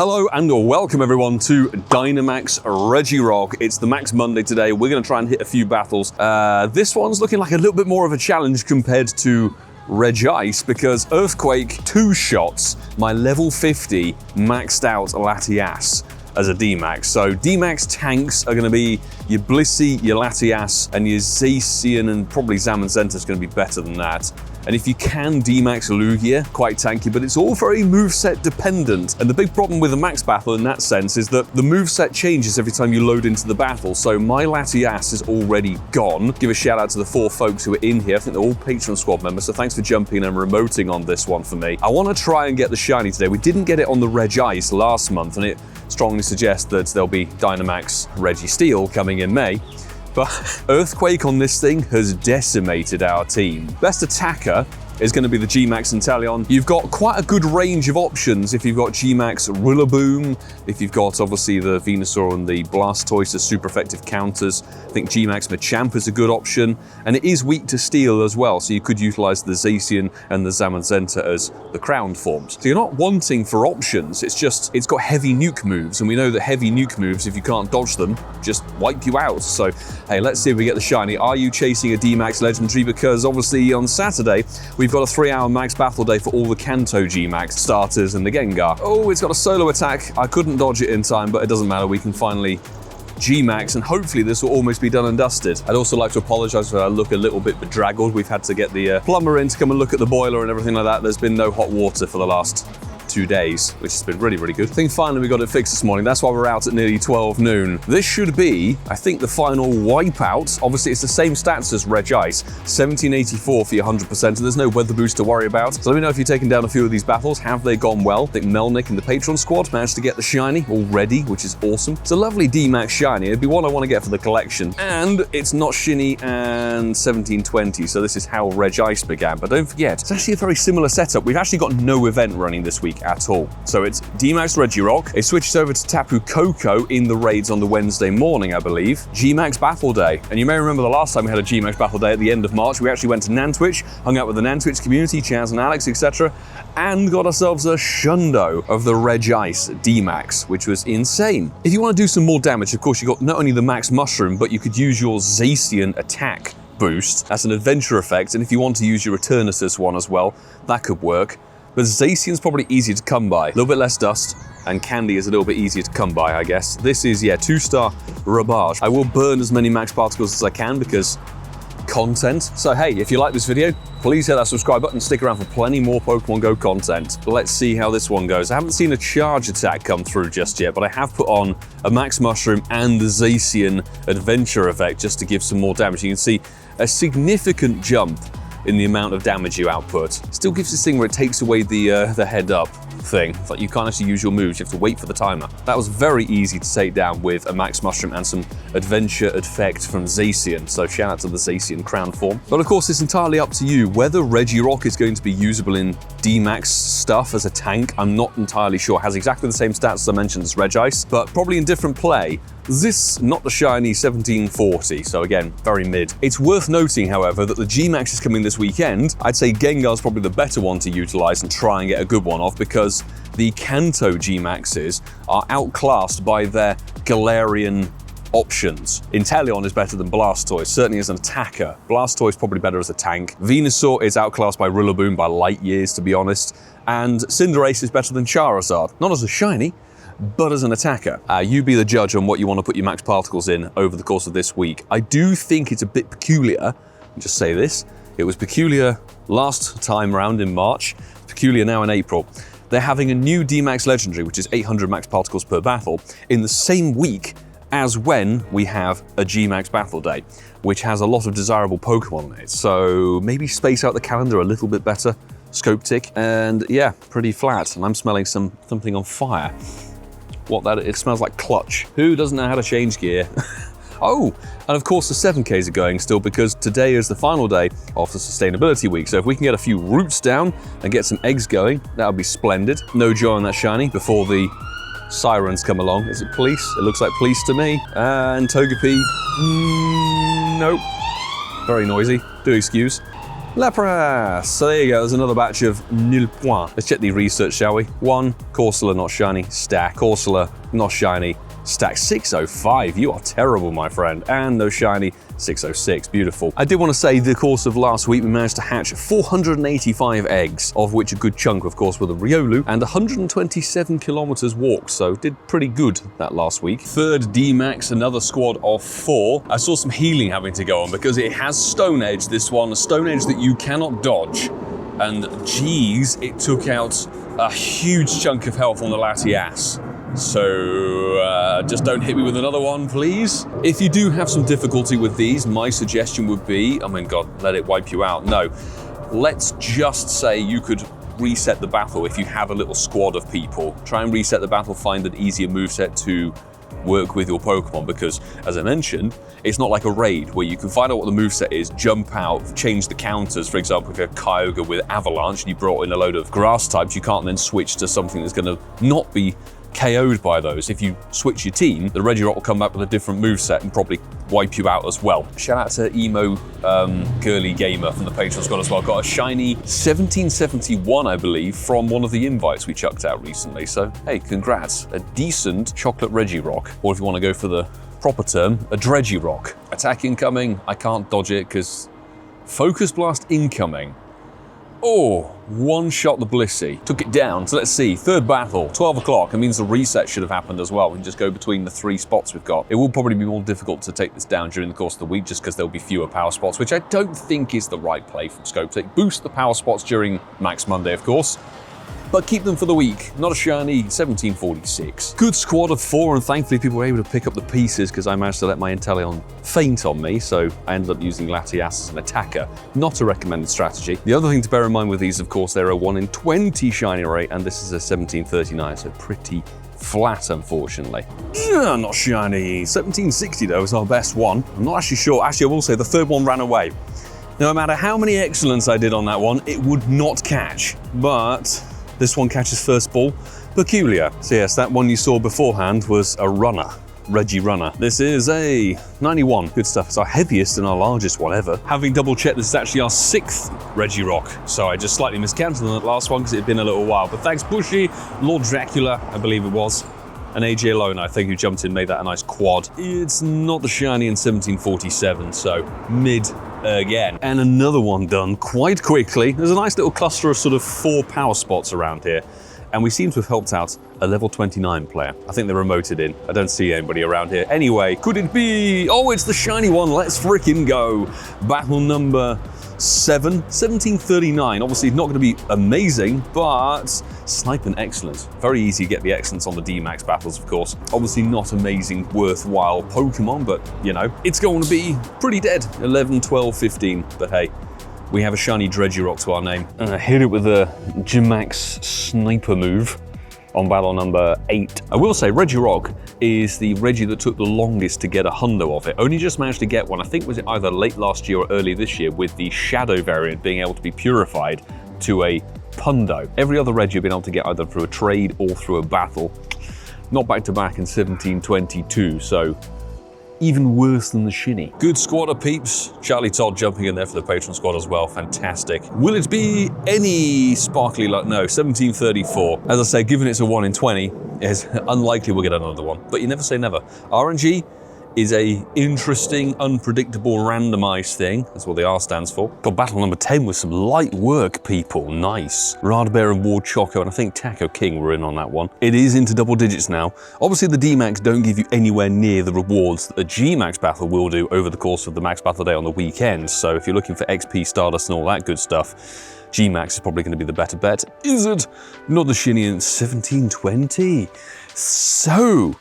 Hello and welcome everyone to Dynamax Regirock. It's the Max Monday today. We're going to try and hit a few battles. This one's looking like a little bit more of a challenge compared to Regice because Earthquake 2 shots my level 50 maxed out Latias as a DMax. So DMax tanks are going to be your Blissey, your Latias, and your Zacian, and probably Zamazenta is going to be better than that. And if you can DMax Lugia, quite tanky, but it's all very moveset dependent. And the big problem with a max battle in that sense is that the moveset changes every time you load into the battle. So my Latias is already gone. Give a shout out to the 4 folks who are in here. I think they're all Patreon squad members, so thanks for jumping in and remoting on this one for me. I want to try and get the shiny today. We didn't get it on the Regice last month, and it strongly suggests that there'll be Dynamax Registeel coming in May. But Earthquake on this thing has decimated our team. Best attacker is going to be the GMax Inteleon. You've got quite a good range of options if you've got GMax Rillaboom, if you've got obviously the Venusaur and the Blastoise as super effective counters. I think GMax Machamp is a good option, and it is weak to Steel as well, so you could utilize the Zacian and the Zamazenta as the crowned forms. So you're not wanting for options, it's just, it's got heavy nuke moves, and we know that heavy nuke moves, if you can't dodge them, just wipe you out. So, hey, let's see if we get the shiny. Are you chasing a DMax Legendary? Because obviously on Saturday, we've got a 3-hour max battle day for all the Kanto GMax starters and the Gengar. Oh, it's got a solo attack. I couldn't dodge it in time, but it doesn't matter. We can finally GMax, and hopefully this will almost be done and dusted. I'd also like to apologize if I look a little bit bedraggled. We've had to get the plumber in to come and look at the boiler and everything like that. There's been no hot water for the last 2 days, which has been really, really good. I think finally we got it fixed this morning. That's why we're out at nearly 12 noon. This should be, I think, the final wipeout. Obviously, it's the same stats as Regice, 1784 for your 100%, and there's no weather boost to worry about. So let me know if you've taken down a few of these battles. Have they gone well? I think Melnick and the Patreon squad managed to get the shiny already, which is awesome. It's a lovely DMax shiny. It'd be one I want to get for the collection. And it's not Shinny and 1720, so this is how Regice began. But don't forget, it's actually a very similar setup. We've actually got no event running this week at all. So it's DMax Regirock. It switches over to Tapu Koko in the raids on the Wednesday morning, I believe. GMax Battle Day. And you may remember the last time we had a GMax Battle Day at the end of March, we actually went to Nantwich, hung out with the Nantwich community, Chaz and Alex, etc., and got ourselves a shundo of the Regice DMax, which was insane. If you want to do some more damage, of course, you got not only the Max Mushroom, but you could use your Zacian attack boost. That's an adventure effect, and if you want to use your Eternatus one as well, that could work. But Zacian's probably easier to come by. A little bit less dust, and Candy is a little bit easier to come by, I guess. This is, yeah, 2-star Ravage. I will burn as many max particles as I can because content. So hey, if you like this video, please hit that subscribe button, stick around for plenty more Pokemon Go content. Let's see how this one goes. I haven't seen a charge attack come through just yet, but I have put on a Max Mushroom and the Zacian adventure effect just to give some more damage. You can see a significant jump in the amount of damage you output. Still gives this thing where it takes away the head up thing. It's like you can't actually use your moves, you have to wait for the timer. That was very easy to take down with a Max Mushroom and some adventure effect from Zacian, so shout out to the Zacian crown form. But of course it's entirely up to you whether Regirock is going to be usable in DMax stuff as a tank. I'm not entirely sure. It has exactly the same stats as I mentioned as Regice, but probably in different play. This, not the shiny 1740, so again, very mid. It's worth noting, however, that the GMax is coming this weekend. I'd say Gengar's probably the better one to utilize and try and get a good one off because the Kanto GMaxes are outclassed by their Galarian options. Inteleon is better than Blastoise, certainly as an attacker. Blastoise probably better as a tank. Venusaur is outclassed by Rillaboom by light years, to be honest. And Cinderace is better than Charizard, not as a shiny, but as an attacker. You be the judge on what you want to put your max particles in over the course of this week. I do think it's a bit peculiar. I'll just say this. It was peculiar last time round in March, peculiar now in April. They're having a new DMax Legendary, which is 800 max particles per battle, in the same week as when we have a GMax Battle Day, which has a lot of desirable Pokemon in it. So maybe space out the calendar a little bit better, scope tick, and yeah, pretty flat. And I'm smelling something on fire. It smells like clutch. Who doesn't know how to change gear? Oh, and of course the 7Ks are going still because today is the final day of the Sustainability Week. So if we can get a few roots down and get some eggs going, that would be splendid. No joy on that shiny before the sirens come along. Is it police? It looks like police to me. And Togepi, nope. Very noisy, do excuse. Lapras. So there you go, there's another batch of nil point. Let's check the research, shall we? 1, Corsola, not shiny, stack. Corsola, not shiny, stack. 605, you are terrible, my friend. And no shiny, 606, beautiful. I did want to say the course of last week, we managed to hatch 485 eggs, of which a good chunk, of course, were the Riolu, and 127 kilometers walked, so did pretty good that last week. Third DMax, another squad of 4. I saw some healing having to go on because it has Stone Edge, this one, a Stone Edge that you cannot dodge. And geez, it took out a huge chunk of health on the Latias. So just don't hit me with another one, please. If you do have some difficulty with these, my suggestion would be, I mean, God, let it wipe you out. No, let's just say you could reset the battle if you have a little squad of people. Try and reset the battle, find an easier moveset to work with your Pokemon, because as I mentioned, it's not like a raid where you can find out what the moveset is, jump out, change the counters. For example, if you have Kyogre with Avalanche and you brought in a load of grass types, you can't then switch to something that's going to not be KO'd by those. If you switch your team, the Regirock will come back with a different moveset and probably wipe you out as well. Shout out to Emo Girly Gamer from the Patreon squad as well. Got a shiny 1771, I believe, from one of the invites we chucked out recently. So, hey, congrats. A decent chocolate Regirock. Or if you want to go for the proper term, a Regirock. Attack incoming. I can't dodge it because Focus Blast incoming. Oh, one shot the Blissey. Took it down. So let's see. Third battle, 12 o'clock. It means the reset should have happened as well. We can just go between the 3 spots we've got. It will probably be more difficult to take this down during the course of the week just because there'll be fewer power spots, which I don't think is the right play from Scope. Boost the power spots during Max Monday, of course, but keep them for the week. Not a shiny, 1746. Good squad of 4, and thankfully people were able to pick up the pieces because I managed to let my Inteleon faint on me, so I ended up using Latias as an attacker. Not a recommended strategy. The other thing to bear in mind with these, of course, they're a 1 in 20 shiny rate, and this is a 1739, so pretty flat, unfortunately. Yeah, not shiny. 1760 though is our best one. I'm not actually sure. Actually, I will say the third one ran away. No matter how many excellence I did on that one, it would not catch, but this one catches first ball. Peculiar. So yes, that one you saw beforehand was a runner. Regirunner. This is a 91. Good stuff. It's our heaviest and our largest one ever. Having double checked, this is actually our 6th Regirock. So I just slightly miscounted on that last one because it had been a little while. But thanks Bushy, Lord Dracula, I believe it was, and AJ Alone, I think, who jumped in, made that a nice quad. It's not the shiny in 1747, so mid again. And another one done quite quickly. There's a nice little cluster of sort of 4 power spots around here. And we seem to have helped out a level 29 player. I think they're remoted in. I don't see anybody around here. Anyway, could it be? Oh, it's the shiny one. Let's frickin' go. Battle number 7, 1739. Obviously not going to be amazing, but sniping excellent. Very easy to get the excellence on the DMax battles, of course. Obviously not amazing, worthwhile Pokemon, but you know, it's going to be pretty dead. 11, 12, 15, but hey. We have a shiny Regirock to our name. And I hit it with a DMax sniper move on battle number 8. I will say Regirock is the Regi that took the longest to get a hundo of it. Only just managed to get one, I think was it either late last year or early this year, with the Shadow variant being able to be purified to a Pundo. Every other Regi have been able to get either through a trade or through a battle. Not back to back in 1722, so even worse than the shinny. Good squad of peeps. Charlie Todd jumping in there for the patron squad as well. Fantastic. Will it be any sparkly luck? No, 1734. As I say, given it's a 1 in 20, it's unlikely we'll get another one. But you never say never. RNG is a interesting, unpredictable, randomized thing. That's what the R stands for. Got battle number 10 with some light work, people. Nice. Radbear and Ward Choco, and I think Taco King were in on that one. It is into double digits now. Obviously, the DMax don't give you anywhere near the rewards that the GMax battle will do over the course of the Max Battle Day on the weekend. So if you're looking for XP, Stardust, and all that good stuff, GMax is probably going to be the better bet. Is it? Not the shinny in 1720. So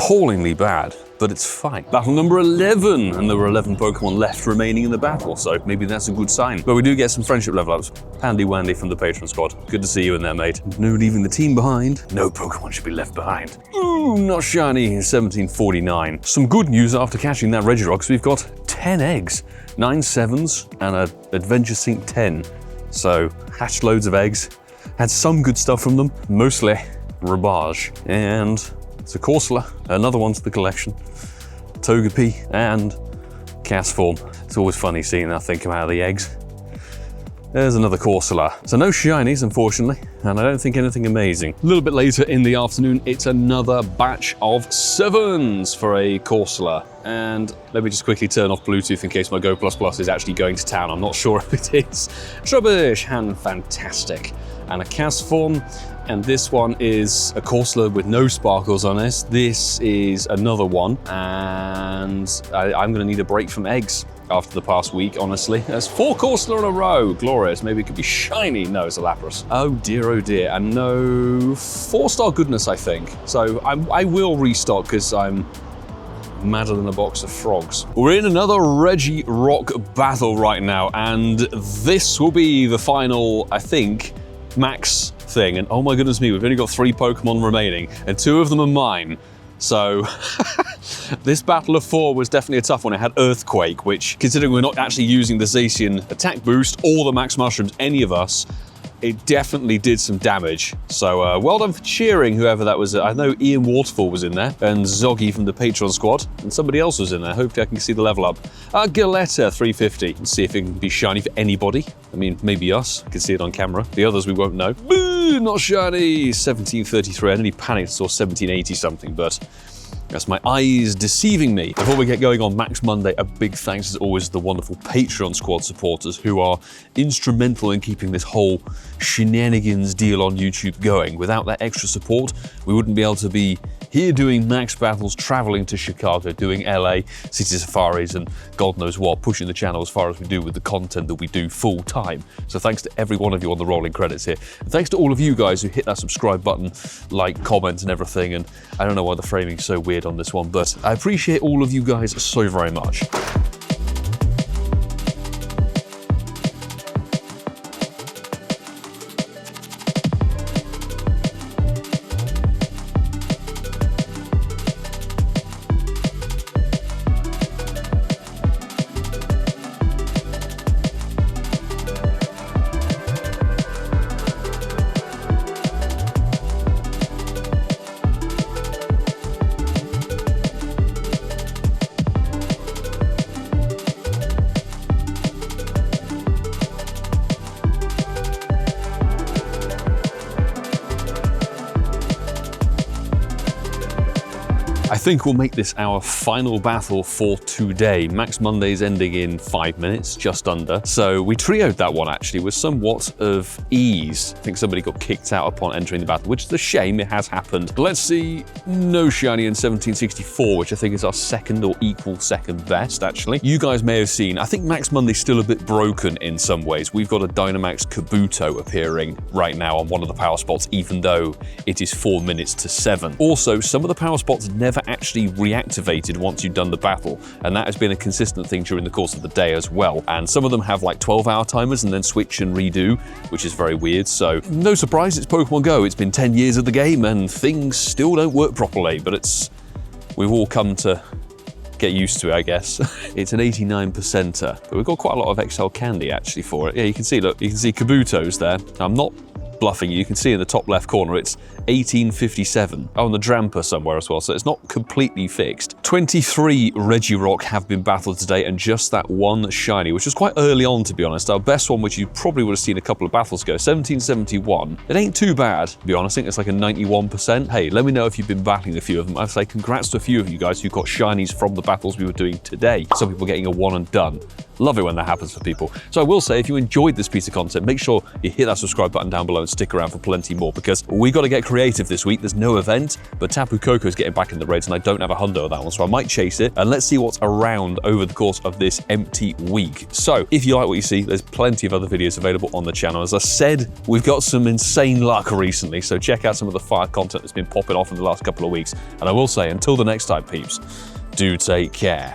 appallingly bad, but it's fine. Battle number 11, and there were 11 Pokemon left remaining in the battle, so maybe that's a good sign. But we do get some friendship level ups. Handy Wandy from the patron squad. Good to see you in there, mate. No leaving the team behind. No Pokemon should be left behind. Ooh, not shiny in 1749. Some good news after catching that Regirock, because we've got 10 eggs, 9 7s, and an Adventure Sync 10. So, hatched loads of eggs. Had some good stuff from them, mostly Ravage. And it's a Corsola, another one to the collection, Togepi, and cast form. It's always funny seeing that thing come out of the eggs. There's another Corsola. So no shinies, unfortunately, and I don't think anything amazing. A little bit later in the afternoon, it's another batch of 7s for a Corsola. And let me just quickly turn off Bluetooth in case my Go++ is actually going to town. I'm not sure if it is. Trubbish and Fantastic. And a cast form. And this one is a Corsola with no sparkles on it. This is another one. And I'm gonna need a break from eggs after the past week, honestly. There's 4 Corsola in a row. Glorious. Maybe it could be shiny. No, it's a Lapras. Oh dear. And no 4-star goodness, I think. So I will restock because I'm madder than a box of frogs. We're in another Regirock battle right now, and this will be the final, I think, max thing. And oh my goodness me, we've only got 3 Pokemon remaining, and 2 of them are mine. So this battle of 4 was definitely a tough one. It had Earthquake, which, considering we're not actually using the Zacian attack boost or the Max Mushrooms, any of us, it definitely did some damage. So well done for cheering, whoever that was. I know Ian Waterfall was in there, and Zoggy from the Patreon squad, and somebody else was in there. Hopefully I can see the level up. Galetta 350. Let's see if it can be shiny for anybody. I mean, maybe us. I can see it on camera. The others we won't know. Boo, not shiny. 1733. I nearly panicked, saw 1780 something, but that's my eyes deceiving me. Before we get going on Max Monday, a big thanks as always to the wonderful Patreon squad supporters who are instrumental in keeping this whole shenanigans deal on YouTube going. Without that extra support, we wouldn't be able to be here doing Max Battles, traveling to Chicago, doing LA, City Safaris, and God knows what, pushing the channel as far as we do with the content that we do full time. So thanks to every one of you on the rolling credits here. And thanks to all of you guys who hit that subscribe button, like, comment, and everything. And I don't know why the framing's so weird on this one, but I appreciate all of you guys so very much. I think we'll make this our final battle for today. Max Monday's ending in 5 minutes, just under. So we trioed that one actually with somewhat of ease. I think somebody got kicked out upon entering the battle, which is a shame. It has happened. But let's see, no shiny in 1764, which I think is our second or equal second best actually. You guys may have seen, I think Max Monday's still a bit broken in some ways. We've got a Dynamax Kabuto appearing right now on one of the power spots, even though it is 4 minutes to 7. Also, some of the power spots never actually reactivated once you've done the battle, and that has been a consistent thing during the course of the day as well. And some of them have like 12-hour timers and then switch and redo, which is very weird. So no surprise, it's Pokemon Go. It's been 10 years of the game and things still don't work properly, but we've all come to get used to it, I guess. It's an 89%er, but we've got quite a lot of XL candy actually for it. Yeah, you can see, look, you can see Kabuto's there. I'm not bluffing you can see in the top left corner it's 1857. Oh, and the Dramper somewhere as well, so it's not completely fixed. 23 Regirock have been battled today, and just that one shiny, which was quite early on, to be honest. Our best one, which you probably would have seen a couple of battles ago, 1771. It ain't too bad, to be honest. I think it's like a 91%. Hey, let me know if you've been battling a few of them. I'd say congrats to a few of you guys who got shinies from the battles we were doing today. Some people getting a one and done. Love it when that happens for people. So I will say, if you enjoyed this piece of content, make sure you hit that subscribe button down below and stick around for plenty more, because we got to get creative this week. There's no event, but Tapu Koko's getting back in the raids, and I don't have a hundo of that one, so I might chase it, and let's see what's around over the course of this empty week. So if you like what you see, there's plenty of other videos available on the channel. As I said, we've got some insane luck recently, so check out some of the fire content that's been popping off in the last couple of weeks. And I will say, until the next time, peeps, do take care.